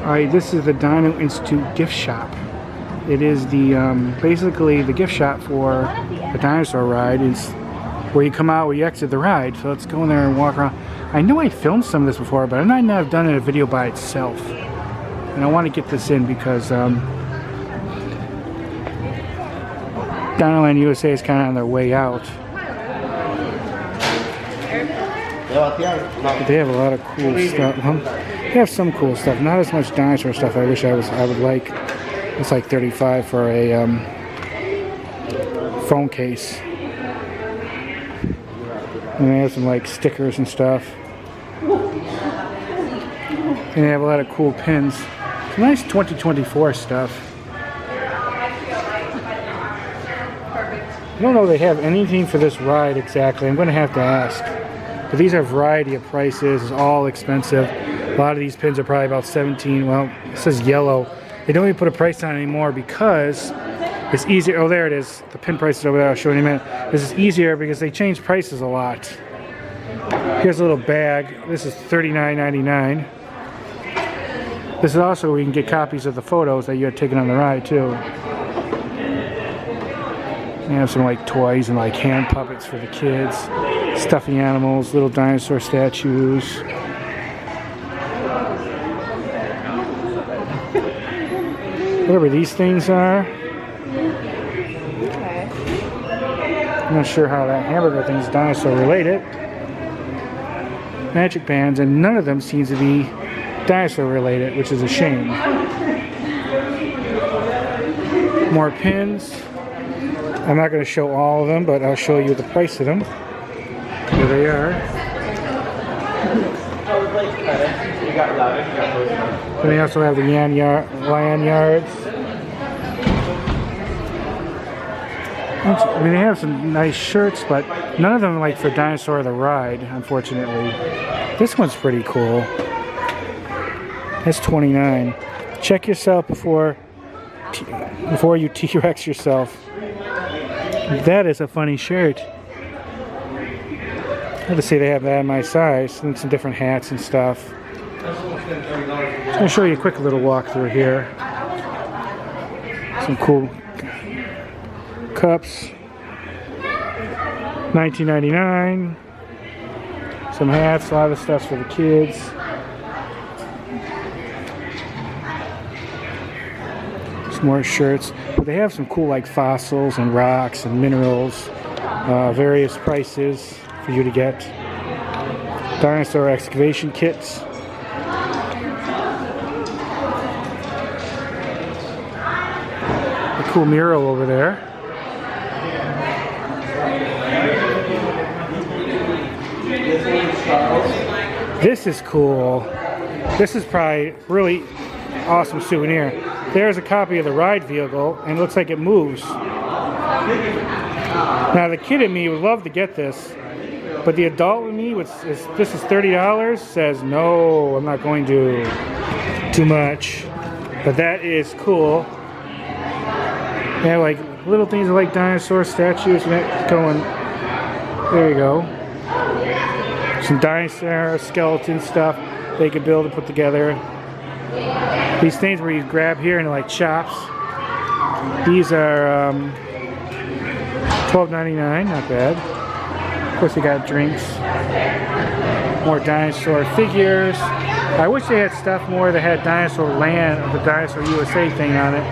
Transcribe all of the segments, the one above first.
Alright, this is the Dino Institute Gift Shop. It is the basically the gift shop for the Dinosaur Ride. It's where you come out, where you exit the ride. So let's go in there and walk around. I know I filmed some of this before, but I might not have done it in a video by itself. And I want to get this in because Dinoland USA is kind of on their way out. But they have a lot of cool stuff. They have some cool stuff. Not as much dinosaur stuff I wish I would like. It's like $35 for a phone case. And they have some like stickers and stuff. And they have a lot of cool pins. Some nice 2024 stuff. I don't know if they have anything for this ride exactly. I'm going to have to ask. But these are a variety of prices. It's all expensive. A lot of these pins are probably about 17. Well, it says yellow. They don't even put a price on it anymore because it's easier. Oh, there it is. The pin price is over there. I'll show you in a minute. This is easier because they change prices a lot. Here's a little bag. This is $39.99. This is also where you can get copies of the photos that you had taken on the ride too. They have some like toys and like hand puppets for the kids, stuffing animals, little dinosaur statues. Whatever these things are. I'm not sure how that hamburger thing is dinosaur related. Magic bands, and none of them seems to be dinosaur related, which is a shame. More pins. I'm not going to show all of them, but I'll show you the price of them. Here they are. And they also have the lanyards. I mean, they have some nice shirts, but none of them are like for Dinosaur the Ride, unfortunately. This one's pretty cool. That's $29. Check yourself before you T-Rex yourself. That is a funny shirt. I have to say they have that in my size, and some different hats and stuff. I'm going to show you a quick little walkthrough here. Some cool cups. $19.99. Some hats, a lot of stuff for the kids. Some more shirts. But they have some cool like fossils and rocks and minerals. Various prices for you to get. Dinosaur excavation kits. A cool mural over there. This is cool. This is probably really awesome souvenir. There's a copy of the ride vehicle, and it looks like it moves. Now, the kid in me would love to get this, but the adult in me, this is $30, says, no, I'm not going to. Too much. But that is cool. They have like little things like dinosaur statues going. There you go. Some dinosaur skeleton stuff they could build and put together. These things where you grab here and like chops. These are $12.99, not bad. Of course, they got drinks. More dinosaur figures. I wish they had stuff more that had Dinosaur Land or the Dinosaur USA thing on it,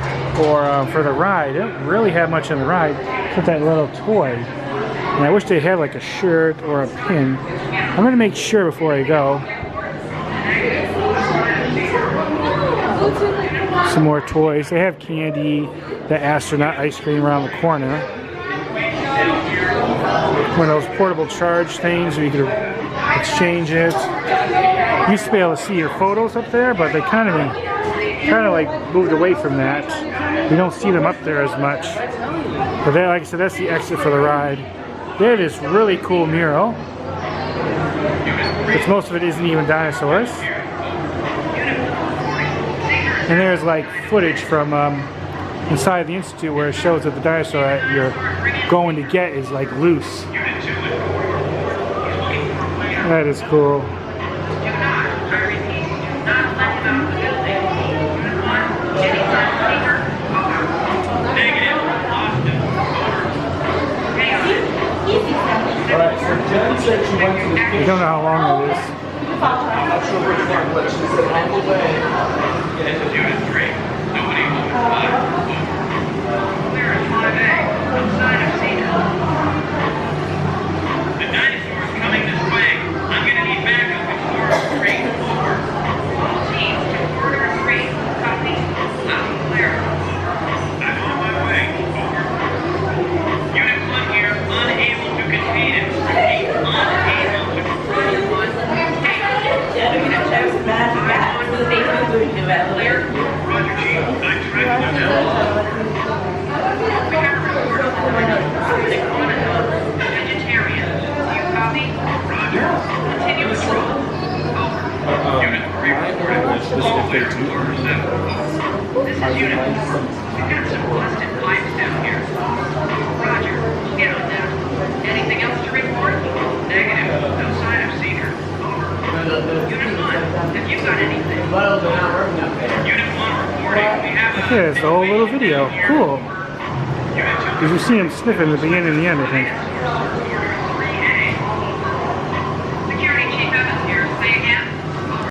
or for the ride. They don't really have much on the ride, except that little toy. And I wish they had like a shirt or a pin. I'm going to make sure before I go. Some more toys. They have candy, the astronaut ice cream around the corner. One of those portable charge things where you can exchange it. You used to be able to see your photos up there, but they kind of like moved away from that. You don't see them up there as much. But that, like I said, that's the exit for the ride. There it is, really cool mural. Which most of it isn't even dinosaurs. And there's like footage from inside the Institute where it shows that the dinosaur that you're going to get is like loose. That is cool. Unit 3. Nobody will survive. Clear at 5A. Outside of Cedar. The dinosaur is coming this way. I'm gonna need backup in corridor 3. Over. All teams to corridor 3. Copy. Loud and clear. I'm on my way. Over. Unit 1 here. Unable to contain it. Repeat. Unable to contain it. Clear. Roger, Chief. I'm tracking you down. We have a report on the vegetarian. Do you copy? Roger. Continue patrol. Over. Unit 3 reporting. All clear. Corridor 7. This is Unit 4. We've got some busted pipes down here. Roger. We'll get on that. Anything else to report? Negative. No sign of Cedar. Over. Unit 1. Have you got anything? Unit 1 reporting. We have a... Yeah, it's the whole little video. Cool. Because you see him sniffing at the beginning and the end, I think.